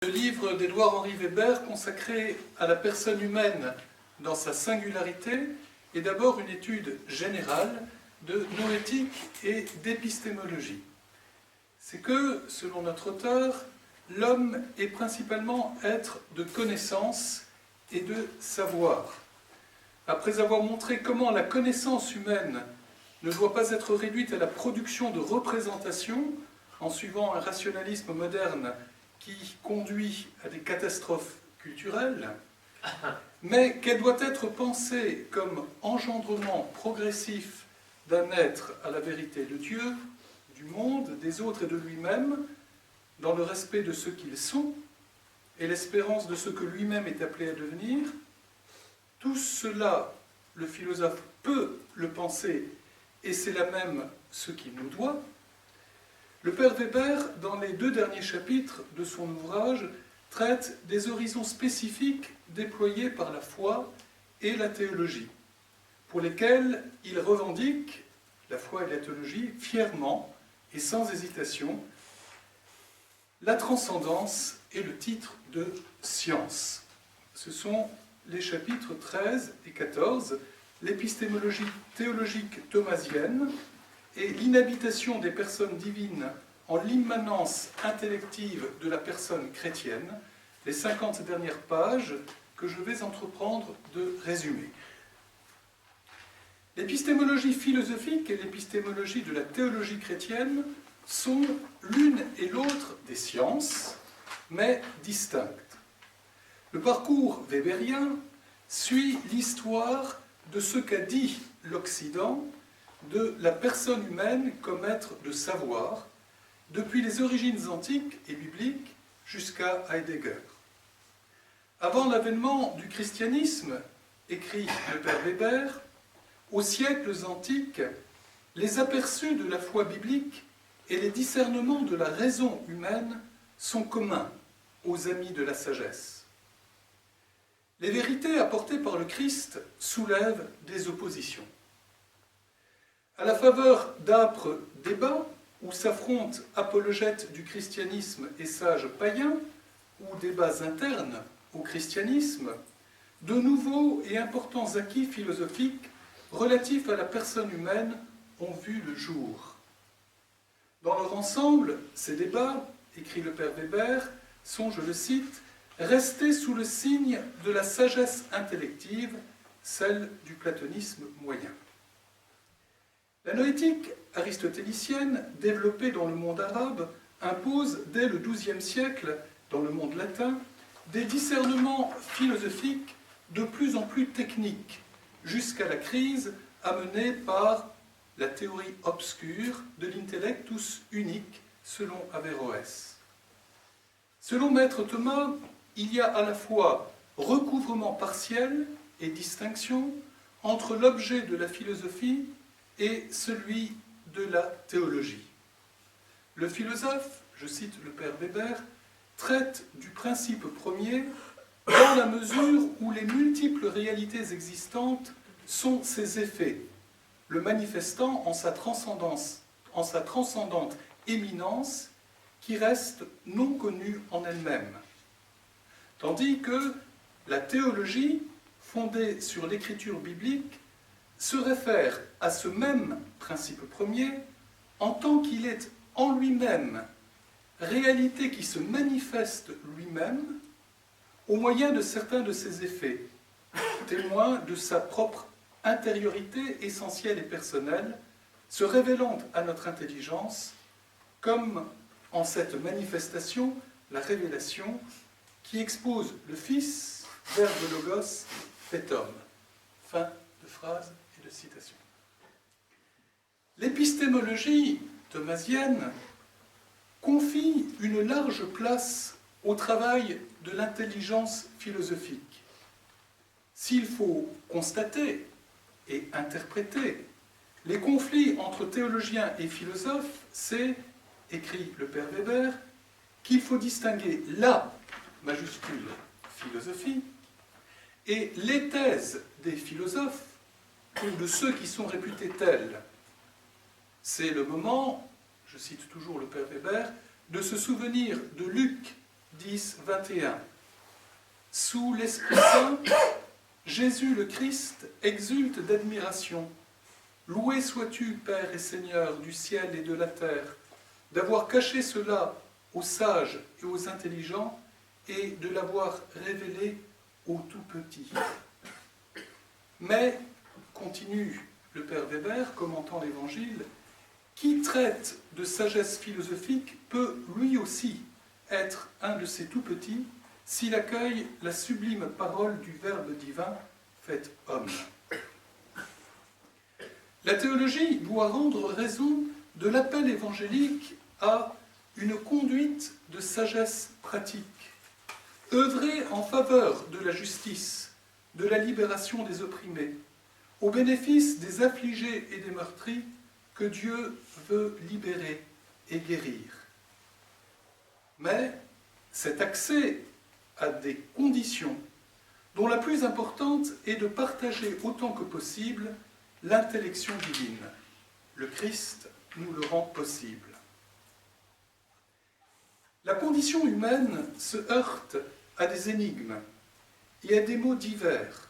Le livre d'Édouard-Henri Weber consacré à la personne humaine dans sa singularité est d'abord une étude générale de noétique et d'épistémologie. C'est que, selon notre auteur, l'homme est principalement être de connaissance et de savoir. Après avoir montré comment la connaissance humaine ne doit pas être réduite à la production de représentations en suivant un rationalisme moderne qui conduit à des catastrophes culturelles, mais qu'elle doit être pensée comme engendrement progressif d'un être à la vérité de Dieu, du monde, des autres et de lui-même, dans le respect de ce qu'ils sont et l'espérance de ce que lui-même est appelé à devenir. Tout cela, le philosophe peut le penser, et c'est là même ce qu'il nous doit. Le père Weber, dans les 2 derniers chapitres de son ouvrage, traite des horizons spécifiques déployés par la foi et la théologie, pour lesquels il revendique, la foi et la théologie, fièrement et sans hésitation, la transcendance et le titre de science. Ce sont les chapitres 13 et 14, l'épistémologie théologique thomasienne, et l'inhabitation des personnes divines en l'immanence intellective de la personne chrétienne, les 50 dernières pages que je vais entreprendre de résumer. L'épistémologie philosophique et l'épistémologie de la théologie chrétienne sont l'une et l'autre des sciences, mais distinctes. Le parcours weberien suit l'histoire de ce qu'a dit l'Occident de la personne humaine comme être de savoir, depuis les origines antiques et bibliques jusqu'à Heidegger. Avant l'avènement du christianisme, écrit le père Weber, aux siècles antiques, les aperçus de la foi biblique et les discernements de la raison humaine sont communs aux amis de la sagesse. Les vérités apportées par le Christ soulèvent des oppositions. À la faveur d'âpres débats où s'affrontent apologètes du christianisme et sages païens, ou débats internes au christianisme, de nouveaux et importants acquis philosophiques relatifs à la personne humaine ont vu le jour. Dans leur ensemble, ces débats, écrit le père Weber, sont, je le cite, restés sous le signe de la sagesse intellective, celle du platonisme moyen. La noétique aristotélicienne, développée dans le monde arabe, impose dès le XIIe siècle, dans le monde latin, des discernements philosophiques de plus en plus techniques, jusqu'à la crise amenée par la théorie obscure de l'intellectus unique, selon Averroès. Selon maître Thomas, il y a à la fois recouvrement partiel et distinction entre l'objet de la philosophie et celui de la théologie. Le philosophe, je cite le père Weber, traite du principe premier dans la mesure où les multiples réalités existantes sont ses effets, le manifestant en sa transcendance, en sa transcendante éminence qui reste non connue en elle-même. Tandis que la théologie, fondée sur l'écriture biblique, se réfère à ce même principe premier en tant qu'il est en lui-même réalité qui se manifeste lui-même au moyen de certains de ses effets, témoin de sa propre intériorité essentielle et personnelle, se révélant à notre intelligence comme en cette manifestation la révélation qui expose le Fils, Verbe Logos, fait homme. Fin de phrase et de citation. L'épistémologie thomasienne confie une large place au travail de l'intelligence philosophique. S'il faut constater et interpréter les conflits entre théologiens et philosophes, c'est, écrit le père Weber, qu'il faut distinguer la majuscule philosophie et les thèses des philosophes ou de ceux qui sont réputés tels. C'est le moment, je cite toujours le père Weber, de se souvenir de Luc 10, 21. Sous l'Esprit Saint, Jésus le Christ exulte d'admiration. Loué sois-tu, Père et Seigneur du ciel et de la terre, d'avoir caché cela aux sages et aux intelligents et de l'avoir révélé aux tout-petits. Mais, continue le Père Weber, commentant l'Évangile, qui traite de sagesse philosophique peut lui aussi être un de ces tout-petits s'il accueille la sublime parole du Verbe divin fait homme. La théologie doit rendre raison de l'appel évangélique à une conduite de sagesse pratique, œuvrer en faveur de la justice, de la libération des opprimés, au bénéfice des affligés et des meurtris que Dieu veut libérer et guérir. Mais cet accès à des conditions dont la plus importante est de partager autant que possible l'intellection divine. Le Christ nous le rend possible. La condition humaine se heurte à des énigmes et à des mots divers,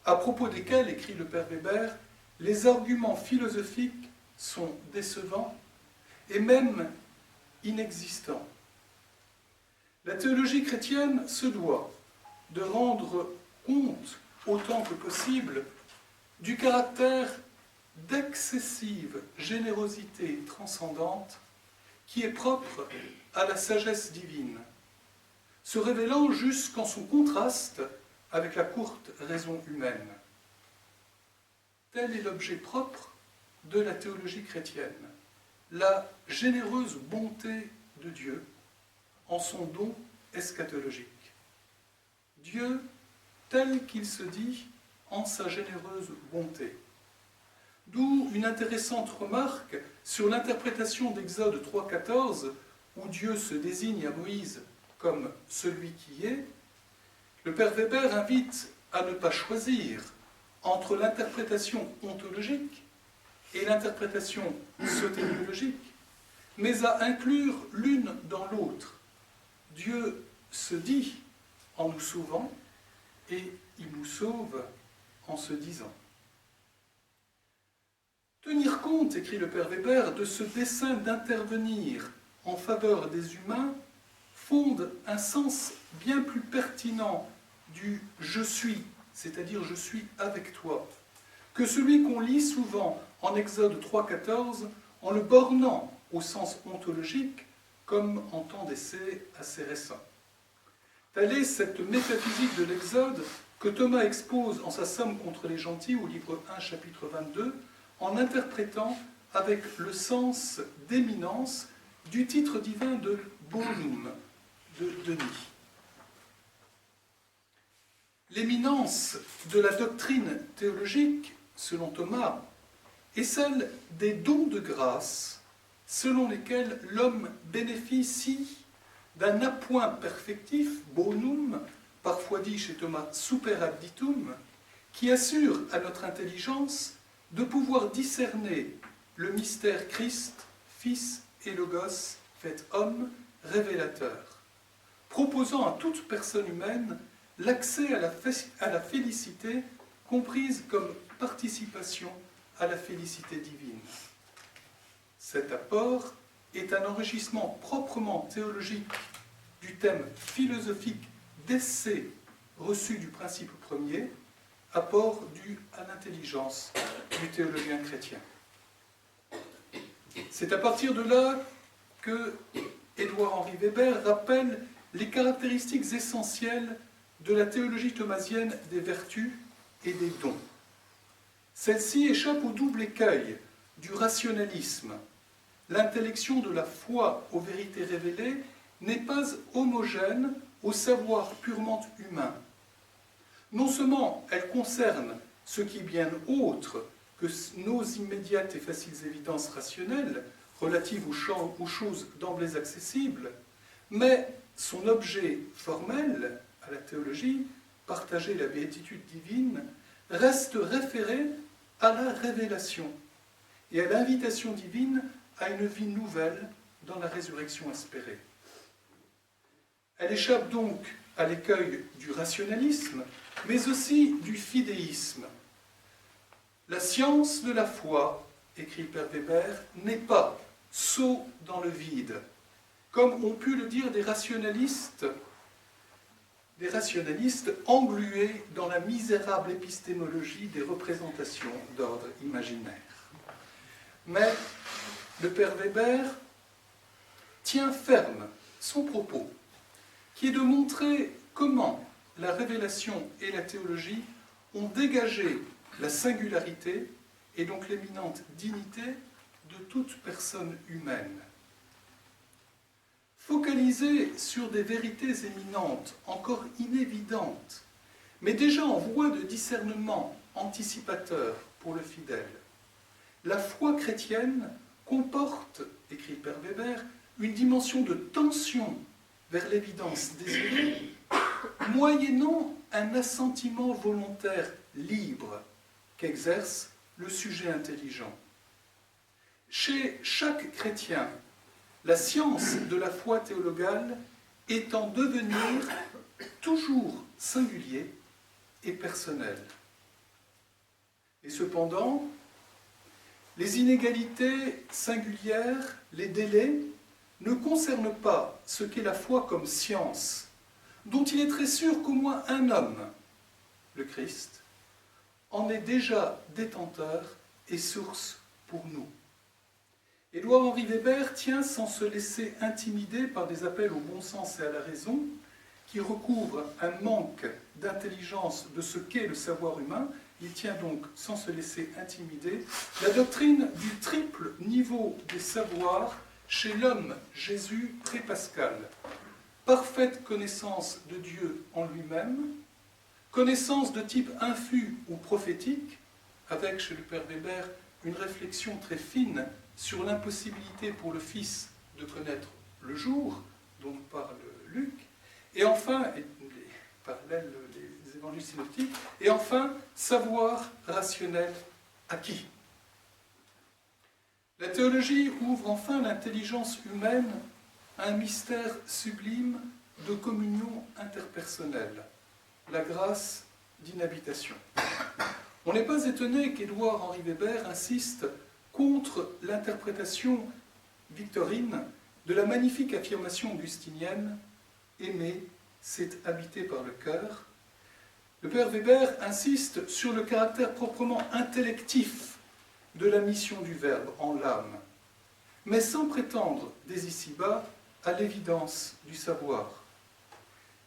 à propos desquels, écrit le Père Weber, les arguments philosophiques sont décevants et même inexistants. La théologie chrétienne se doit de rendre compte, autant que possible, du caractère d'excessive générosité transcendante qui est propre à la sagesse divine, se révélant jusqu'en son contraste avec la courte raison humaine. Tel est l'objet propre de la théologie chrétienne, la généreuse bonté de Dieu en son don eschatologique. Dieu tel qu'il se dit en sa généreuse bonté. D'où une intéressante remarque sur l'interprétation d'Exode 3,14, où Dieu se désigne à Moïse comme celui qui est. Le Père Weber invite à ne pas choisir entre l'interprétation ontologique et l'interprétation soteriologique, mais à inclure l'une dans l'autre. Dieu se dit en nous sauvant et il nous sauve en se disant. Tenir compte, écrit le Père Weber, de ce dessein d'intervenir en faveur des humains fonde un sens bien plus pertinent du « je suis », c'est-à-dire « je suis avec toi », que celui qu'on lit souvent en Exode 3,14 en le bornant au sens ontologique comme en temps d'essai assez récent. Telle est cette métaphysique de l'Exode que Thomas expose en sa Somme contre les gentils au livre 1, chapitre 22, en interprétant avec le sens d'éminence du titre divin de bonum, de Denis. L'éminence de la doctrine théologique, selon Thomas, est celle des dons de grâce selon lesquels l'homme bénéficie d'un appoint perfectif, bonum, parfois dit chez Thomas super additum, qui assure à notre intelligence de pouvoir discerner le mystère Christ, Fils et Logos, fait homme, révélateur, proposant à toute personne humaine l'accès à la félicité comprise comme participation à la félicité divine. Cet apport est un enrichissement proprement théologique du thème philosophique d'essai reçu du principe premier, apport dû à l'intelligence du théologien chrétien. C'est à partir de là que Édouard-Henri Weber rappelle les caractéristiques essentielles de la théologie thomasienne des vertus et des dons. Celle-ci échappe au double écueil du rationalisme. L'intellection de la foi aux vérités révélées n'est pas homogène au savoir purement humain. Non seulement elle concerne ce qui est bien autre que nos immédiates et faciles évidences rationnelles relatives aux choses d'emblée accessibles, mais son objet formel à la théologie, partager la béatitude divine, reste référé à la révélation et à l'invitation divine à une vie nouvelle dans la résurrection espérée. Elle échappe donc à l'écueil du rationalisme, mais aussi du fidéisme. La science de la foi, écrit Père Weber, n'est pas saut dans le vide, comme ont pu le dire des rationalistes englués dans la misérable épistémologie des représentations d'ordre imaginaire. Mais le Père Weber tient ferme son propos, qui est de montrer comment la révélation et la théologie ont dégagé la singularité et donc l'éminente dignité de toute personne humaine. Focalisé sur des vérités éminentes, encore inévidentes, mais déjà en voie de discernement anticipateur pour le fidèle, la foi chrétienne comporte, écrit Père Weber, une dimension de tension vers l'évidence désirée, moyennant un assentiment volontaire libre qu'exerce le sujet intelligent. Chez chaque chrétien, la science de la foi théologale est en devenir toujours singulier et personnel. Et cependant, les inégalités singulières, les délais, ne concernent pas ce qu'est la foi comme science, dont il est très sûr qu'au moins un homme, le Christ, en est déjà détenteur et source pour nous. Édouard-Henri Weber tient sans se laisser intimider par des appels au bon sens et à la raison, qui recouvrent un manque d'intelligence de ce qu'est le savoir humain. Il tient donc, sans se laisser intimider, la doctrine du triple niveau des savoirs chez l'homme Jésus pré-Pascal. Parfaite connaissance de Dieu en lui-même, connaissance de type infus ou prophétique, avec, chez le Père Weber, une réflexion très fine sur l'impossibilité pour le Fils de connaître le jour, dont parle Luc, et enfin, les parallèles des évangiles synoptiques, et enfin, savoir rationnel acquis. La théologie ouvre enfin l'intelligence humaine à un mystère sublime de communion interpersonnelle, la grâce d'inhabitation. On n'est pas étonné qu'Édouard-Henri Weber insiste contre l'interprétation victorine de la magnifique affirmation augustinienne « Aimer, c'est habiter par le cœur ». Le Père Weber insiste sur le caractère proprement intellectif de la mission du Verbe en l'âme, mais sans prétendre dès ici-bas à l'évidence du savoir.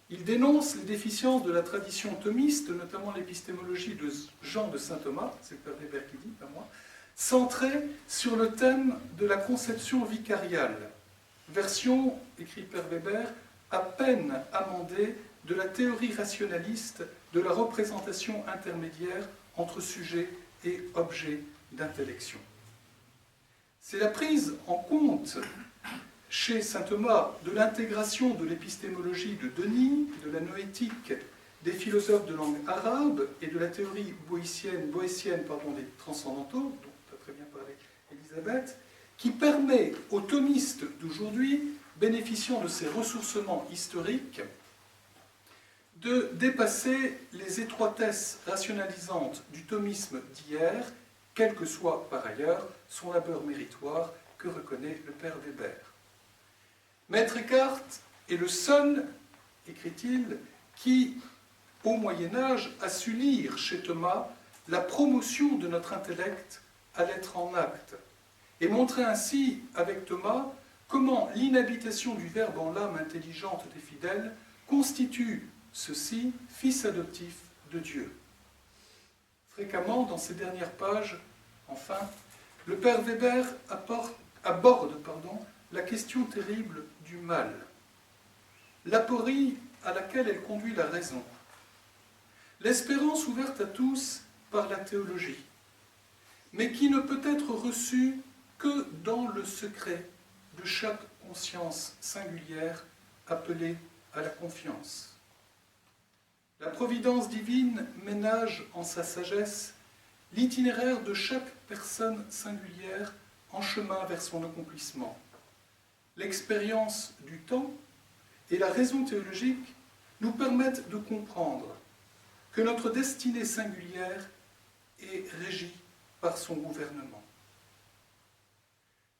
Il dénonce les déficiences de la tradition thomiste, notamment l'épistémologie de Jean de Saint-Thomas, c'est le Père Weber qui dit, pas moi, centrée sur le thème de la conception vicariale, version, écrit Père Weber, à peine amendée de la théorie rationaliste de la représentation intermédiaire entre sujet et objet d'intellection. C'est la prise en compte chez saint Thomas de l'intégration de l'épistémologie de Denis, de la noétique des philosophes de langue arabe et de la théorie boétienne des transcendantaux, dont a très bien parlé Elisabeth, qui permet aux thomistes d'aujourd'hui, bénéficiant de ces ressourcements historiques, de dépasser les étroitesses rationalisantes du thomisme d'hier, quel que soit par ailleurs son labeur méritoire que reconnaît le Père Weber. Maître Eckhart est le seul, écrit-il, qui, au Moyen-Âge, a su lire chez Thomas la promotion de notre intellect à l'être en acte, et montrer ainsi, avec Thomas, comment l'inhabitation du Verbe en l'âme intelligente des fidèles constitue ceci, fils adoptif de Dieu. Fréquemment, dans ces dernières pages, enfin, le Père Weber aborde la question terrible du mal, l'aporie à laquelle elle conduit la raison, l'espérance ouverte à tous par la théologie, mais qui ne peut être reçue que dans le secret de chaque conscience singulière appelée à la confiance. La providence divine ménage en sa sagesse l'itinéraire de chaque personne singulière en chemin vers son accomplissement. L'expérience du temps et la raison théologique nous permettent de comprendre que notre destinée singulière est régie par son gouvernement.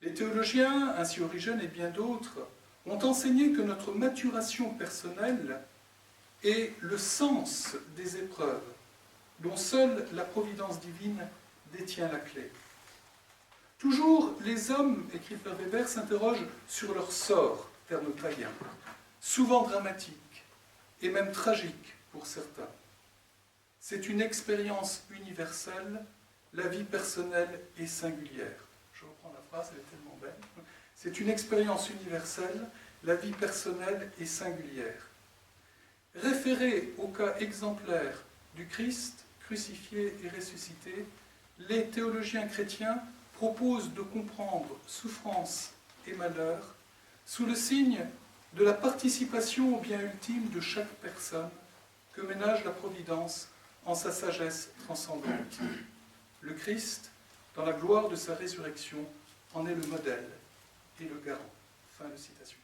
Les théologiens, ainsi Origène et bien d'autres, ont enseigné que notre maturation personnelle est le sens des épreuves, dont seule la providence divine détient la clé. Toujours, les hommes, écrit Père Weber, s'interrogent sur leur sort, terme païen, souvent dramatique et même tragique pour certains. C'est une expérience universelle, la vie personnelle est singulière. Je reprends la phrase, elle est tellement belle. C'est une expérience universelle, la vie personnelle est singulière. Référés au cas exemplaire du Christ, crucifié et ressuscité, les théologiens chrétiens proposent de comprendre souffrance et malheur sous le signe de la participation au bien ultime de chaque personne que ménage la Providence en sa sagesse transcendante. Le Christ, dans la gloire de sa résurrection, en est le modèle et le garant. Fin de citation.